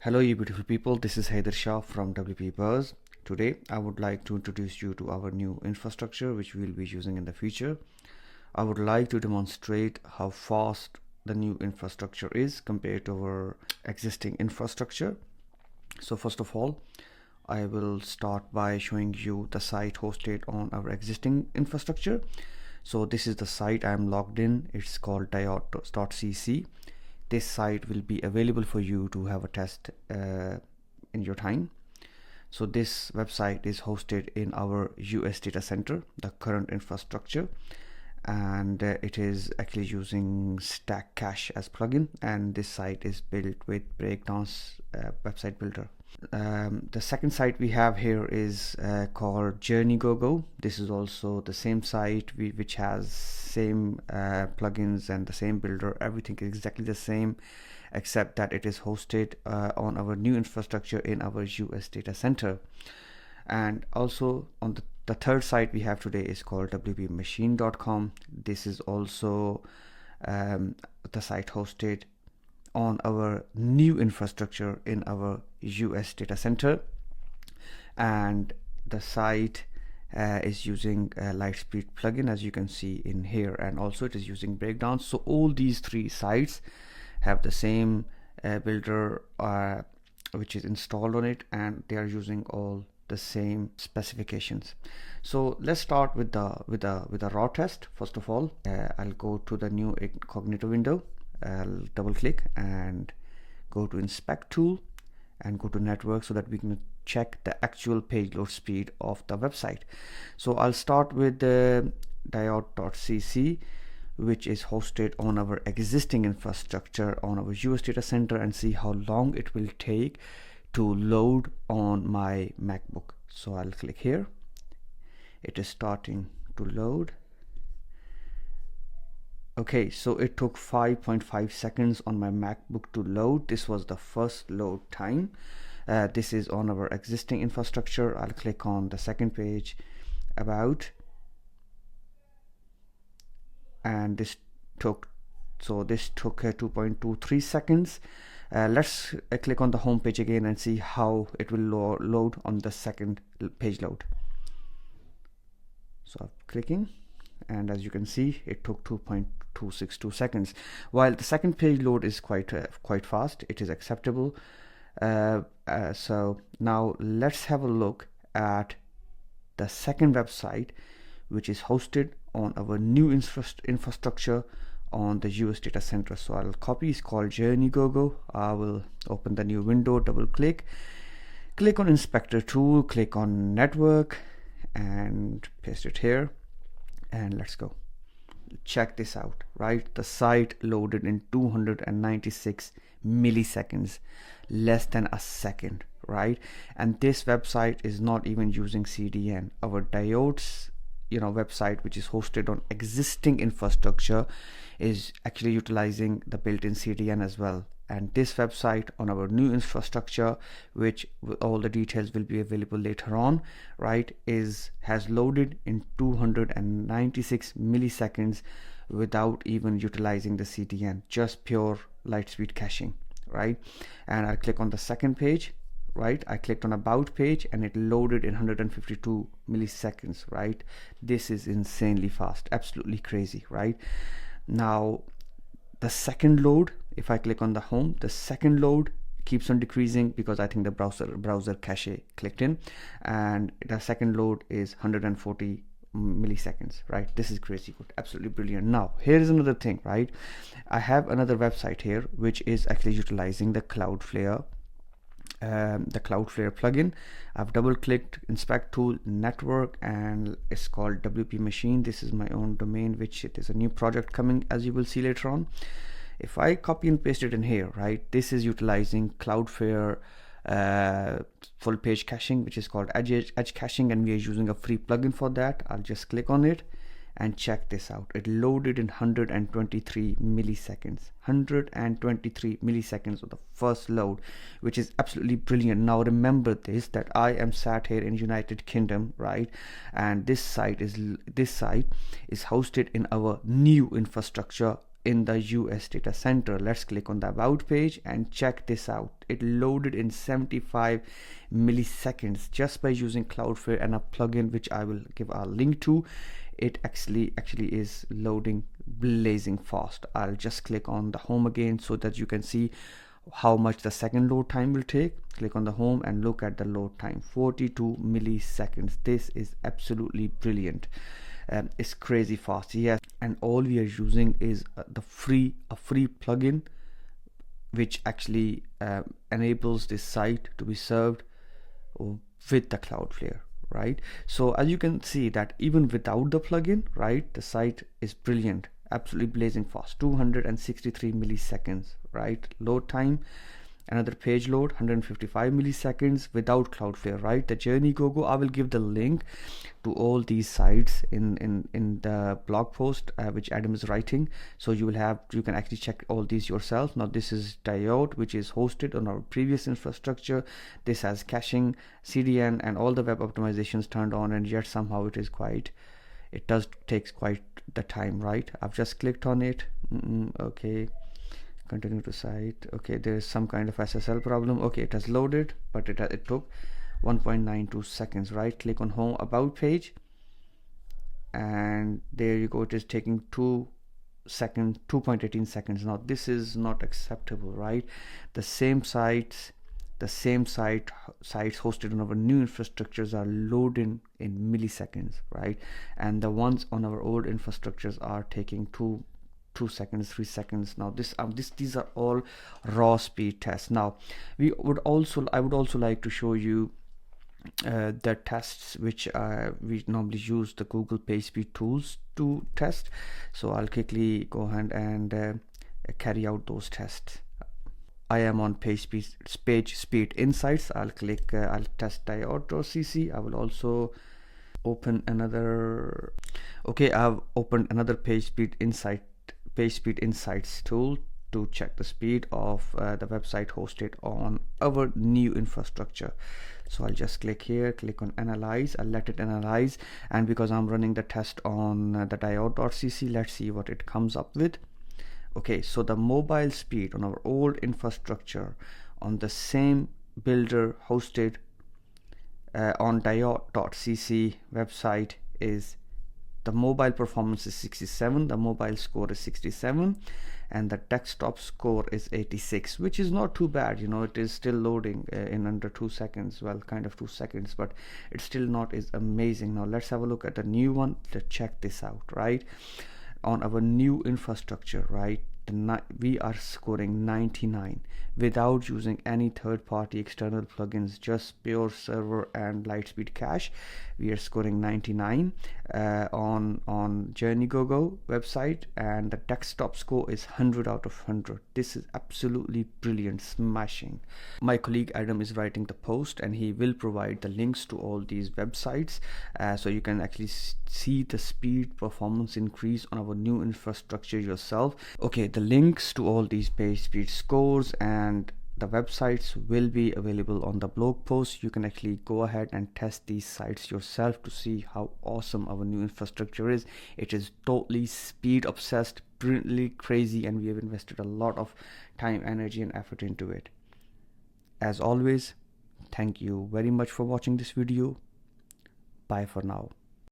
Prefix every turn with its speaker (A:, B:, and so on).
A: Hello you beautiful people, this is Haider Shah from WP Buzz. Today I would like to introduce you to our new infrastructure which we will be using in the future. I would like to demonstrate how fast the new infrastructure is compared to our existing infrastructure. So first of all, I will start by showing you the site hosted on our existing infrastructure. So this is the site I am logged in. It's called diode.cc. This site will be available for you to have a test in your time. So this website is hosted in our US data center, the current infrastructure, and it is actually using Stack Cache as plugin, and this site is built with Breakdance website builder. The second site we have here is called JourneyGoGo. This is also the same site which has same plugins and the same builder. Everything is exactly the same except that it is hosted on our new infrastructure in our US data center. And also on the third site we have today is called wpmachine.com. This is also the site hosted on our new infrastructure in our US data center, and the site is using a Lightspeed plugin, as you can see in here, and also it is using Breakdown. So all these three sites have the same builder which is installed on it, and they are using all the same specifications. So let's start with the raw test. First of all, I'll go to the new incognito window. I'll double click and go to inspect tool and go to network so that we can check the actual page load speed of the website. So I'll start with the diode.cc, which is hosted on our existing infrastructure on our US data center, and see how long it will take to load on my MacBook. So I'll click here. It is starting to load. Okay, so it took 5.5 seconds on my MacBook to load. This was the first load time. This is on our existing infrastructure. I'll click on the second page, about, and this took 2.23 seconds. Let's click on the home page again and see how it will load on the second page load. So I'm clicking, and as you can see, it took 2.262 seconds, while the second page load is quite fast. It is acceptable. So now let's have a look at the second website, which is hosted on our new infrastructure on the US data center. So I'll copy. It's called JourneyGoGo. I will open the new window, double click on inspector tool, click on network, and paste it here, and let's go. Check this out, right? The site loaded in 296 milliseconds, less than a second, right? And this website is not even using CDN. Our diodes website, which is hosted on existing infrastructure, is actually utilizing the built-in CDN as well. And this website on our new infrastructure, which all the details will be available later on, right, has loaded in 296 milliseconds without even utilizing the CDN, just pure Lightspeed caching, right? And I click on the second page, right? I clicked on about page and it loaded in 152 milliseconds, right? This is insanely fast, absolutely crazy, right? Now the second load, if I click on the home, the second load keeps on decreasing because I think the browser cache clicked in, and the second load is 140 milliseconds, right? This is crazy good, absolutely brilliant. Now here is another thing, right? I have another website here which is actually utilizing the Cloudflare plugin. I've double clicked, inspect tool, network, and it's called WP Machine. This is my own domain, which it is a new project coming, as you will see later on. If I copy and paste it in here, right, this is utilizing Cloudflare full page caching, which is called edge caching, and we are using a free plugin for that. I'll just click on it and check this out. It loaded in 123 milliseconds. 123 milliseconds of the first load, which is absolutely brilliant. Now remember this, that I am sat here in United Kingdom, right? And this site is hosted in our new infrastructure in the US data center. Let's click on the about page and check this out. It loaded in 75 milliseconds just by using Cloudflare and a plugin which I will give a link to. It actually is loading blazing fast. I'll just click on the home again so that you can see how much the second load time will take. Click on the home and look at the load time, 42 milliseconds. This is absolutely brilliant. It's crazy fast. Yes, and all we are using is a free plugin which actually enables this site to be served with the Cloudflare, right? So as you can see that even without the plugin, right, the site is brilliant, absolutely blazing fast. 263 milliseconds, right, load time. Another page load, 155 milliseconds without Cloudflare, right? The Journey Go, I will give the link to all these sites in the blog post which Adam is writing, so you can actually check all these yourself. Now this is Diode, which is hosted on our previous infrastructure. This has caching, CDN, and all the web optimizations turned on, and yet somehow it does takes quite the time, right? I've just clicked on it. Okay, continue to site. Okay, there is some kind of SSL problem. Okay, it has loaded, but it took 1.92 seconds, right? Click on home about page, and there you go. It is taking 2.18 seconds. Now this is not acceptable, right? The same sites hosted on our new infrastructures are loading in milliseconds, right? And the ones on our old infrastructures are taking 2 seconds, 3 seconds. Now these are all raw speed tests. Now I would also like to show you the tests which we normally use the Google PageSpeed tools to test. So I'll quickly go ahead and carry out those tests. I am on PageSpeed Insights. I'll click I'll test diode.cc. I will also open another. Okay, I've opened another PageSpeed Insights tool to check the speed of the website hosted on our new infrastructure. So I'll just click here, click on analyze. I'll let it analyze, and because I'm running the test on the diode.cc, let's see what it comes up with. Okay, so the mobile speed on our old infrastructure on the same builder hosted on diode.cc website is the mobile performance is 67, the mobile score is 67, and the desktop score is 86, which is not too bad. You know, it is still loading in under 2 seconds. Well, kind of 2 seconds, but it's still not is amazing. Now let's have a look at the new one. Let's check this out, right? On our new infrastructure, right, we are scoring 99 without using any third-party external plugins, just pure server and Lightspeed cache. We are scoring 99 on Journey Go website, and the desktop score is 100 out of 100. This is absolutely brilliant, smashing. My colleague Adam is writing the post, and he will provide the links to all these websites so you can actually see the speed performance increase on our new infrastructure yourself. Okay, the links to all these page speed scores and the websites will be available on the blog post. You can actually go ahead and test these sites yourself to see how awesome our new infrastructure is. It is totally speed obsessed, brilliantly crazy, and we have invested a lot of time, energy, and effort into it. As always, thank you very much for watching this video. Bye for now.